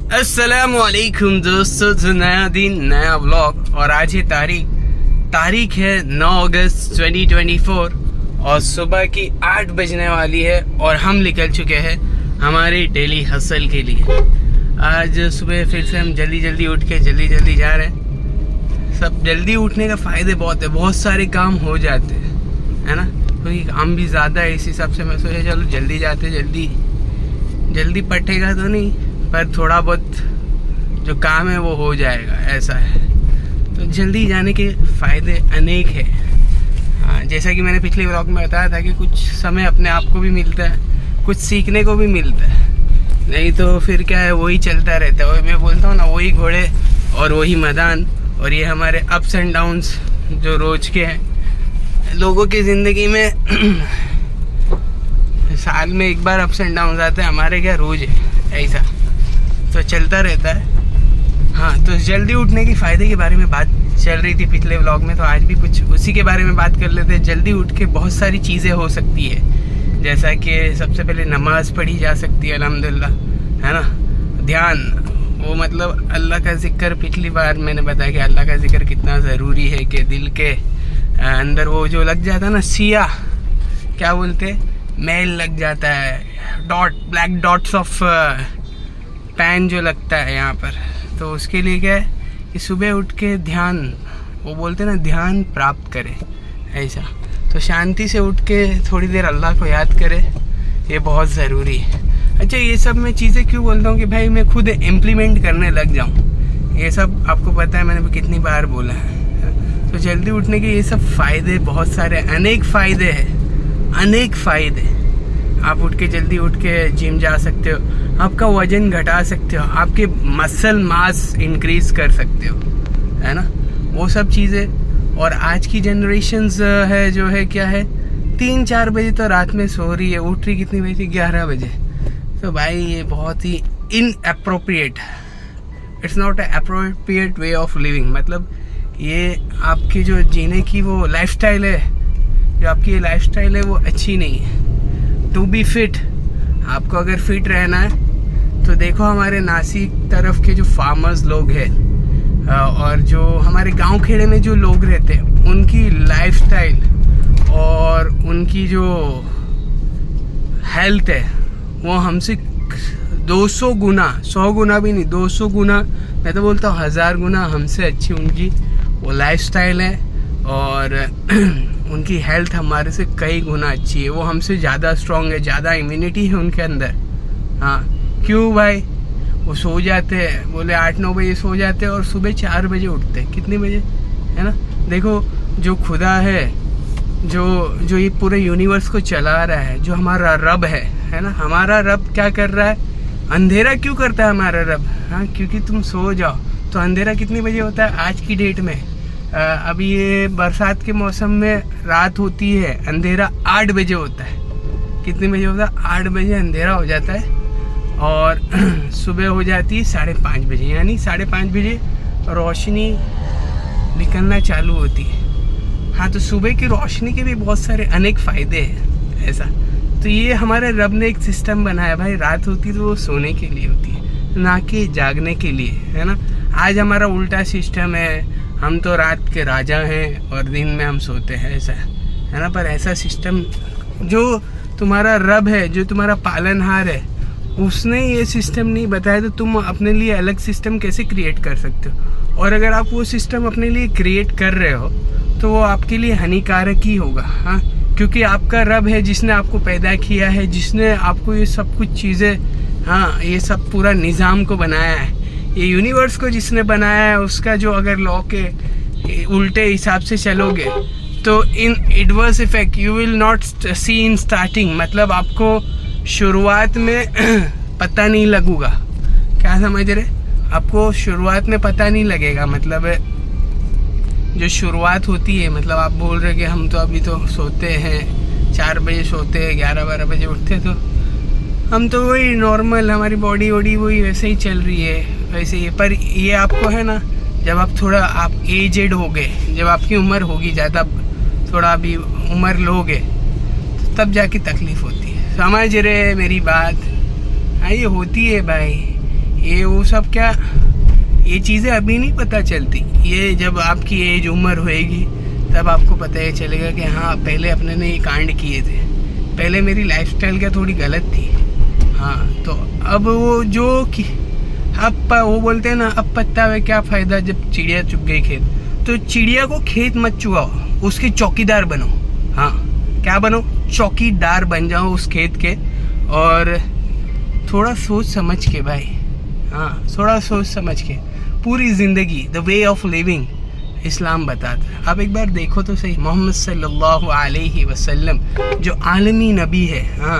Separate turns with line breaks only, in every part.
अस्सलामुअलैकुम दोस्तों, तो नया दिन नया व्लॉग। और आज ये तारीख है 9 अगस्त 2024 और सुबह की 8 बजने वाली है और हम निकल चुके हैं हमारी डेली हसल के लिए। आज सुबह फिर से हम जल्दी उठ के जल्दी जा रहे हैं। सब जल्दी उठने का फ़ायदे बहुत है, बहुत सारे काम हो जाते हैं, है ना। क्योंकि काम भी ज़्यादा है, इस हिसाब से मैं सोचा चलो जल्दी जाते, जल्दी पटेगा तो नहीं, पर थोड़ा बहुत जो काम है वो हो जाएगा, ऐसा है। तो जल्दी जाने के फ़ायदे अनेक है। हाँ, जैसा कि मैंने पिछले व्लॉग में बताया था कि कुछ समय अपने आप को भी मिलता है, कुछ सीखने को भी मिलता है। नहीं तो फिर क्या है, वही चलता रहता है। वही मैं बोलता हूँ ना, वही घोड़े और वही मैदान। और ये हमारे अप्स एंड डाउन्स जो रोज़ के हैं लोगों की ज़िंदगी में साल में एक बार अप्स एंड डाउन्स आते हैं, हमारे क्या रोज़ है, ऐसा तो चलता रहता है। हाँ, तो जल्दी उठने के फ़ायदे के बारे में बात चल रही थी पिछले व्लॉग में, तो आज भी कुछ उसी के बारे में बात कर लेते हैं। जल्दी उठ के बहुत सारी चीज़ें हो सकती है, जैसा कि सबसे पहले नमाज़ पढ़ी जा सकती है, अल्हम्दुलिल्लाह, है ना। ध्यान, वो मतलब अल्लाह का ज़िक्र। पिछली बार मैंने बताया कि अल्लाह का ज़िक्र कितना ज़रूरी है, कि दिल के अंदर वो जो लग जाता है ना, सिया क्या बोलते, मैल लग जाता है, ब्लैक डॉट्स ऑफ पैन जो लगता है यहाँ पर, तो उसके लिए क्या है कि सुबह उठ के ध्यान, वो बोलते हैं ना, ध्यान प्राप्त करें, ऐसा। तो शांति से उठ के थोड़ी देर अल्लाह को याद करें, ये बहुत ज़रूरी है। अच्छा, ये सब मैं चीज़ें क्यों बोलता हूँ कि भाई मैं खुद इम्प्लीमेंट करने लग जाऊँ। ये सब आपको पता है, मैंने कितनी बार बोला है। तो जल्दी उठने के ये सब फ़ायदे बहुत सारे, अनेक फ़ायदे हैं, अनेक फ़ायदे। आप उठ के जल्दी उठ के जिम जा सकते हो, आपका वज़न घटा सकते हो, आपके मसल मास इंक्रीज़ कर सकते हो, है ना, वो सब चीज़ें। और आज की जनरेशन्स है जो है क्या है, 3-4 बजे तो रात में सो रही है, उठ रही कितनी बजे, 11 बजे। तो भाई ये बहुत ही inappropriate, it's not appropriate way of living. मतलब ये आपकी जो जीने की वो लाइफस्टाइल है, जो आपकी ये लाइफस्टाइल है वो अच्छी नहीं है। टू बी फिट, आपको अगर फिट रहना है तो देखो हमारे नासिक तरफ के जो फार्मर्स लोग हैं और जो हमारे गांव खेड़े में जो लोग रहते हैं, उनकी लाइफस्टाइल और उनकी जो हेल्थ है वो हमसे 200 गुना, 100 गुना भी नहीं, 200 गुना, मैं तो बोलता हूँ 1000 गुना हमसे अच्छी उनकी वो लाइफस्टाइल है। और उनकी हेल्थ हमारे से कई गुना अच्छी है, वो हमसे ज़्यादा स्ट्रॉन्ग है, ज़्यादा इम्यूनिटी है उनके अंदर। हाँ, क्यों भाई, वो सो जाते हैं, बोले 8-9 बजे सो जाते हैं और सुबह 4 बजे उठते हैं, कितने बजे, है ना। देखो, जो खुदा है, जो ये पूरे यूनिवर्स को चला रहा है, जो हमारा रब है ना, हमारा रब क्या कर रहा है, अंधेरा क्यों करता है हमारा रब। हाँ, क्योंकि तुम सो जाओ। तो अंधेरा कितने बजे होता है आज की डेट में, अभी ये बरसात के मौसम में रात होती है, अंधेरा 8 बजे होता है। कितने बजे होता है, 8 बजे अंधेरा हो जाता है और सुबह हो जाती है 5:30 बजे, यानी 5:30 बजे रोशनी निकलना चालू होती है। हाँ, तो सुबह की रोशनी के भी बहुत सारे अनेक फ़ायदे हैं, ऐसा। तो ये हमारे रब ने एक सिस्टम बनाया भाई, रात होती तो वो सोने के लिए होती है, ना कि जागने के लिए, है ना। आज हमारा उल्टा सिस्टम है, हम तो रात के राजा हैं और दिन में हम सोते हैं, ऐसा है ना। पर ऐसा सिस्टम, जो तुम्हारा रब है, जो तुम्हारा पालनहार है, उसने ये सिस्टम नहीं बताया, तो तुम अपने लिए अलग सिस्टम कैसे क्रिएट कर सकते हो। और अगर आप वो सिस्टम अपने लिए क्रिएट कर रहे हो तो वो आपके लिए हानिकारक ही होगा। हाँ, क्योंकि आपका रब है जिसने आपको पैदा किया है, जिसने आपको ये सब कुछ चीज़ें, हाँ, ये सब पूरा निज़ाम को बनाया है, ये यूनिवर्स को जिसने बनाया है, उसका जो अगर लॉ के उल्टे हिसाब से चलोगे तो in adverse effect you will not see in starting. मतलब आपको शुरुआत में पता नहीं लगेगा, क्या समझ रहे, आपको शुरुआत में पता नहीं लगेगा। मतलब जो शुरुआत होती है, मतलब आप बोल रहे कि हम तो अभी तो सोते हैं, 4 बजे सोते हैं, 11-12 बजे उठते, तो हम तो वही नॉर्मल, हमारी बॉडी वही वैसे ही चल रही है, वैसे ही। पर ये आपको है ना, जब आप थोड़ा आप एजेड हो गए, जब आपकी उम्र होगी ज़्यादा, थोड़ा अभी उम्र लोगे, तब जाके तकलीफ़ होती है। समझ रहे मेरी बात, हाँ, ये होती है भाई, ये वो सब क्या, ये चीज़ें अभी नहीं पता चलती। ये जब आपकी एज उम्र होएगी तब आपको पता ही चलेगा कि हाँ पहले अपने ने ये कांड किए थे, पहले मेरी लाइफस्टाइल क्या थोड़ी गलत थी। हाँ तो अब वो जो कि अब वो बोलते हैं ना, अब पत्ता हुआ क्या फ़ायदा जब चिड़िया चुग गई खेत। तो चिड़िया को खेत मत चुगाओ, उसके चौकीदार बनो। हाँ क्या बनो, चौकीदार बन जाओ उस खेत के। और थोड़ा सोच समझ के भाई, हाँ थोड़ा सोच समझ के पूरी ज़िंदगी, द वे ऑफ लिविंग इस्लाम बताता है। आप एक बार देखो तो सही, मोहम्मद सल्लल्लाहु अलैहि वसल्लम जो आलमी नबी है, हाँ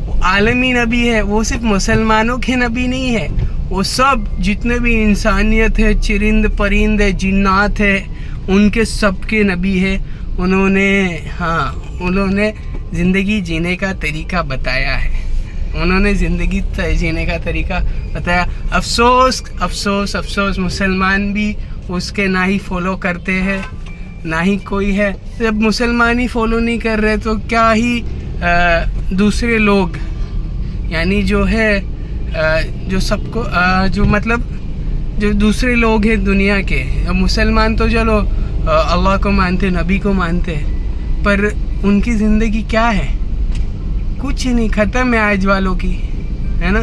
वो आलमी नबी है, वो सिर्फ मुसलमानों के नबी नहीं है, वो सब जितने भी इंसानियत है, चिरिंद परिंद है, जिन्नात है, उनके सब के नबी है। उन्होंने ज़िंदगी जीने का तरीका बताया है, उन्होंने ज़िंदगी जीने का तरीका बताया। अफसोस अफसोस अफसोस मुसलमान भी उसके ना ही फॉलो करते हैं, ना ही कोई है। जब मुसलमान ही फॉलो नहीं कर रहे तो क्या ही दूसरे लोग, यानी जो है जो सबको जो मतलब जो दूसरे लोग हैं दुनिया के, मुसलमान तो चलो अल्लाह को मानते, नबी को मानते, पर उनकी ज़िंदगी क्या है, कुछ ही नहीं, ख़त्म है आज वालों की, है ना।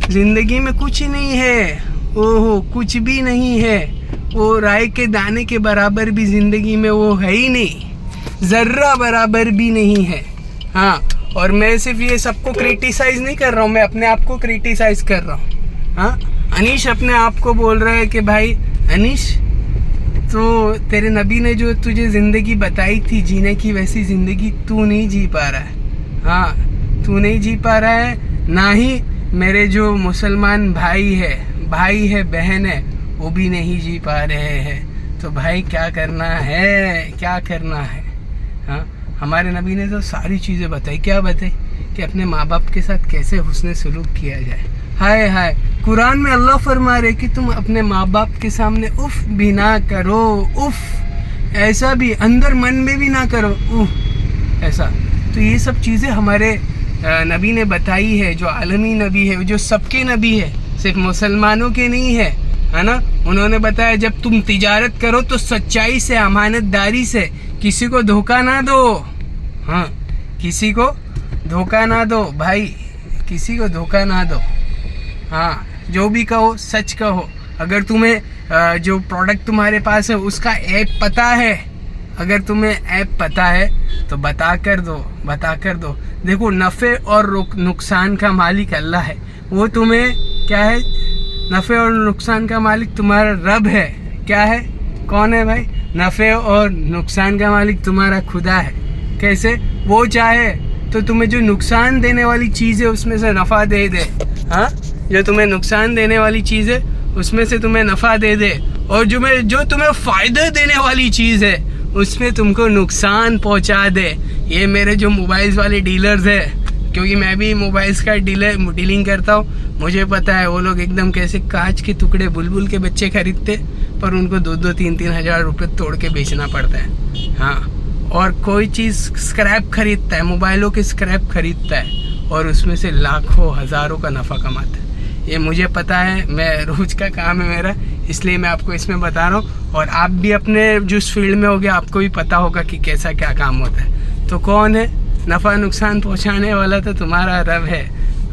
ज़िंदगी में कुछ ही नहीं है, ओहो कुछ भी नहीं है, वो राई के दाने के बराबर भी ज़िंदगी में वो है ही नहीं, ज़र्रा बराबर भी नहीं है। हाँ और मैं सिर्फ ये सबको क्रिटिसाइज़ नहीं कर रहा हूँ, मैं अपने आप को क्रिटिसाइज़ कर रहा हूँ। हाँ अनीश अपने आप को बोल रहा है कि भाई अनीश, तो तेरे नबी ने जो तुझे ज़िंदगी बताई थी जीने की, वैसी ज़िंदगी तू नहीं जी पा रहा है। हाँ तू नहीं जी पा रहा है, ना ही मेरे जो मुसलमान भाई है बहन है, वो भी नहीं जी पा रहे हैं। तो भाई क्या करना है, क्या करना है। हाँ हमारे नबी ने तो सारी चीज़ें बताई, क्या बताई कि अपने माँ बाप के साथ कैसे हुस्न सलूक किया जाए। हाय हाय, कुरान में अल्लाह फरमा रहे कि तुम अपने माँ बाप के सामने उफ भी ना करो, उफ ऐसा भी अंदर मन में भी ना करो, उफ ऐसा। तो ये सब चीज़ें हमारे नबी ने बताई है, जो आलमी नबी है, जो सबके नबी है, सिर्फ मुसलमानों के नहीं है ना। उन्होंने बताया जब तुम तिजारत करो तो सच्चाई से, अमानतदारी से, किसी को धोखा ना दो। हाँ किसी को धोखा ना दो भाई, किसी को धोखा ना दो। हाँ जो भी कहो सच कहो। अगर तुम्हें जो प्रोडक्ट तुम्हारे पास है उसका ऐप पता है, अगर तुम्हें ऐप पता है तो बता कर दो। देखो नफ़े और नुकसान का मालिक अल्लाह है, वो तुम्हें क्या है, नफ़े और नुकसान का मालिक तुम्हारा रब है। क्या है, कौन है भाई, नफ़े और नुकसान का मालिक तुम्हारा खुदा है। कैसे, वो चाहे तो तुम्हें जो नुकसान देने वाली चीज़ है उसमें से नफ़ा दे दे। हाँ जो तुम्हें नुकसान देने वाली चीज़ है उसमें से तुम्हें नफ़ा दे दे, और जो तुम्हें फ़ायदा देने वाली चीज़ है उसमें तुमको नुकसान पहुंचा दे। ये मेरे जो मोबाइल्स वाले डीलर्स है, क्योंकि मैं भी मोबाइल्स का डीलिंग करता हूँ, मुझे पता है वो लोग एकदम कैसे कांच के टुकड़े बुलबुल के बच्चे खरीदते, पर उनको 2-2, 3-3 हज़ार रुपये तोड़ के बेचना पड़ता है। हाँ और कोई चीज़ स्क्रैप खरीदता है, मोबाइलों के स्क्रैप खरीदता है और उसमें से लाखों हज़ारों का नफ़ा कमाता है। ये मुझे पता है, मैं रोज़ का काम है मेरा, इसलिए मैं आपको इसमें बता रहा हूँ। और आप भी अपने जिस फील्ड में होगे आपको भी पता होगा कि कैसा क्या काम होता है। तो कौन है नफ़ा नुकसान पहुँचाने वाला, तो तुम्हारा रब है।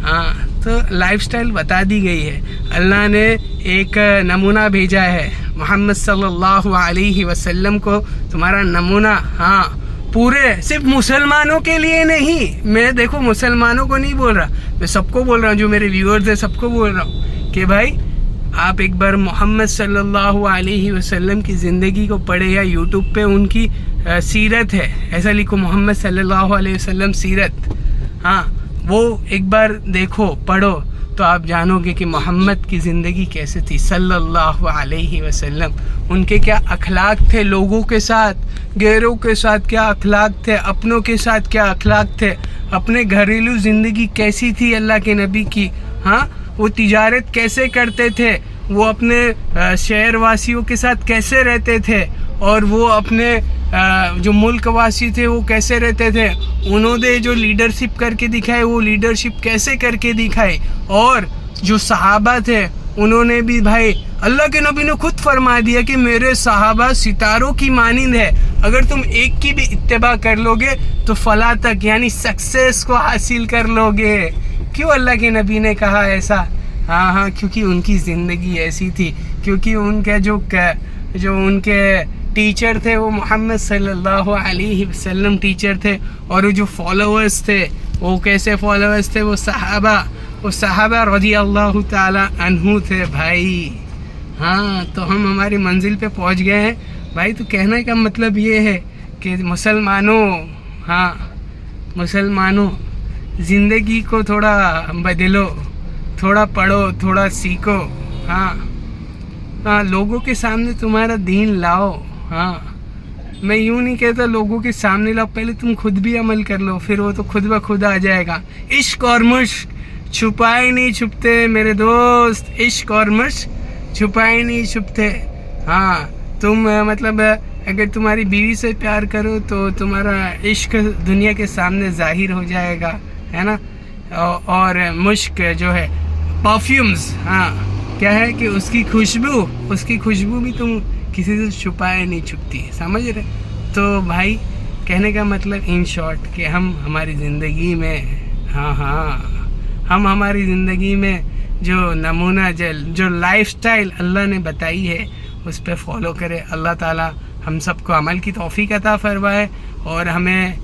हाँ तो लाइफस्टाइल बता दी गई है, अल्लाह ने एक नमूना भेजा है मोहम्मद सल्लल्लाहु अलैहि वसल्लम को, तुम्हारा नमूना। हाँ पूरे सिर्फ मुसलमानों के लिए नहीं, मैं देखो मुसलमानों को नहीं बोल रहा, मैं सबको बोल रहा हूँ, जो मेरे व्यूअर्स हैं सबको बोल रहा हूँ कि भाई आप एक बार मोहम्मद सल्लल्लाहु अलैहि वसल्लम की ज़िंदगी को पढ़े, या यूट्यूब पे उनकी सीरत है, ऐसा लिखो मोहम्मद सल्लल्लाहु अलैहि वसल्लम सीरत। हाँ वो एक बार देखो, पढ़ो, तो आप जानोगे कि मोहम्मद की ज़िंदगी कैसे थी सल्लल्लाहु अलैहि वसल्लम। उनके क्या अखलाक थे लोगों के साथ, गैरों के साथ क्या अखलाक थे, अपनों के साथ क्या अखलाक थे, अपने घरेलू ज़िंदगी कैसी थी अल्लाह के नबी की। हाँ वो तिजारत कैसे करते थे, वो अपने शहर वासियों के साथ कैसे रहते थे, और वो अपने जो मुल्क वासी थे वो कैसे रहते थे। उन्होंने जो लीडरशिप करके दिखाए वो लीडरशिप कैसे करके दिखाए, और जो सहाबा थे उन्होंने भी भाई, अल्लाह के नबी ने खुद फरमा दिया कि मेरे सहाबा सितारों की मानिंद है, अगर तुम एक की भी इत्तेबा कर लोगे तो फला तक यानी सक्सेस को हासिल कर लोगे। क्यों अल्लाह के नबी ने कहा ऐसा? हाँ, क्योंकि उनकी ज़िंदगी ऐसी थी, क्योंकि उनके जो उनके टीचर थे वो मोहम्मद सल्लल्लाहु अलैहि वसल्लम टीचर थे, और जो फॉलोअर्स थे वो कैसे फॉलोअर्स थे? वो सहाबा रज़ी अल्लाह ताला अन्हु थे भाई। हाँ, तो हम हमारी मंजिल पे पहुंच गए हैं भाई। तो कहने का मतलब ये है कि मुसलमानों ज़िंदगी को थोड़ा बदलो, थोड़ा पढ़ो, थोड़ा सीखो। हाँ, लोगों के सामने तुम्हारा दीन लाओ। हाँ, मैं यूँ नहीं कहता लोगों के सामने लाओ, पहले तुम खुद भी अमल कर लो, फिर वो तो खुद ब खुद आ जाएगा। इश्क और मुश्क छुपाए नहीं छुपते मेरे दोस्त, इश्क और मुश्क छुपाए नहीं छुपते। हाँ, तुम मतलब अगर तुम्हारी बीवी से प्यार करो तो तुम्हारा इश्क दुनिया के सामने जाहिर हो जाएगा, है ना। और मुश्क जो है परफ्यूम्स, हाँ, क्या है कि उसकी खुशबू भी तुम किसी से छुपाए नहीं छुपती, समझ रहे? तो भाई कहने का मतलब इन शॉर्ट कि हम हमारी ज़िंदगी में हम हमारी ज़िंदगी में जो नमूना जो लाइफस्टाइल अल्लाह ने बताई है उस पर फॉलो करें। अल्लाह ताला हम सबको अमल की तौफीक अता फरमाए, और हमें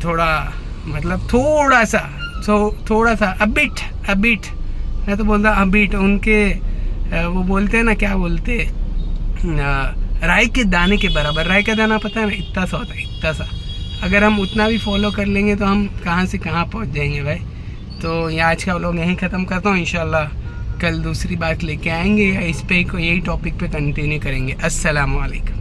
थोड़ा सा अबिट मैं तो बोलता अबिट, उनके वो बोलते हैं ना, क्या बोलते, राई के दाने के बराबर। राई का दाना पता है ना, इतना सा होता है, इतना सा। अगर हम उतना भी फॉलो कर लेंगे तो हम कहाँ से कहाँ पहुँच जाएंगे भाई। तो ये आज का व्लॉग यहीं ख़त्म करता हूँ। इंशाल्लाह कल दूसरी बात लेके आएंगे, या इस पे यही टॉपिक पे कंटिन्यू करेंगे। अस्सलाम वालेकुम।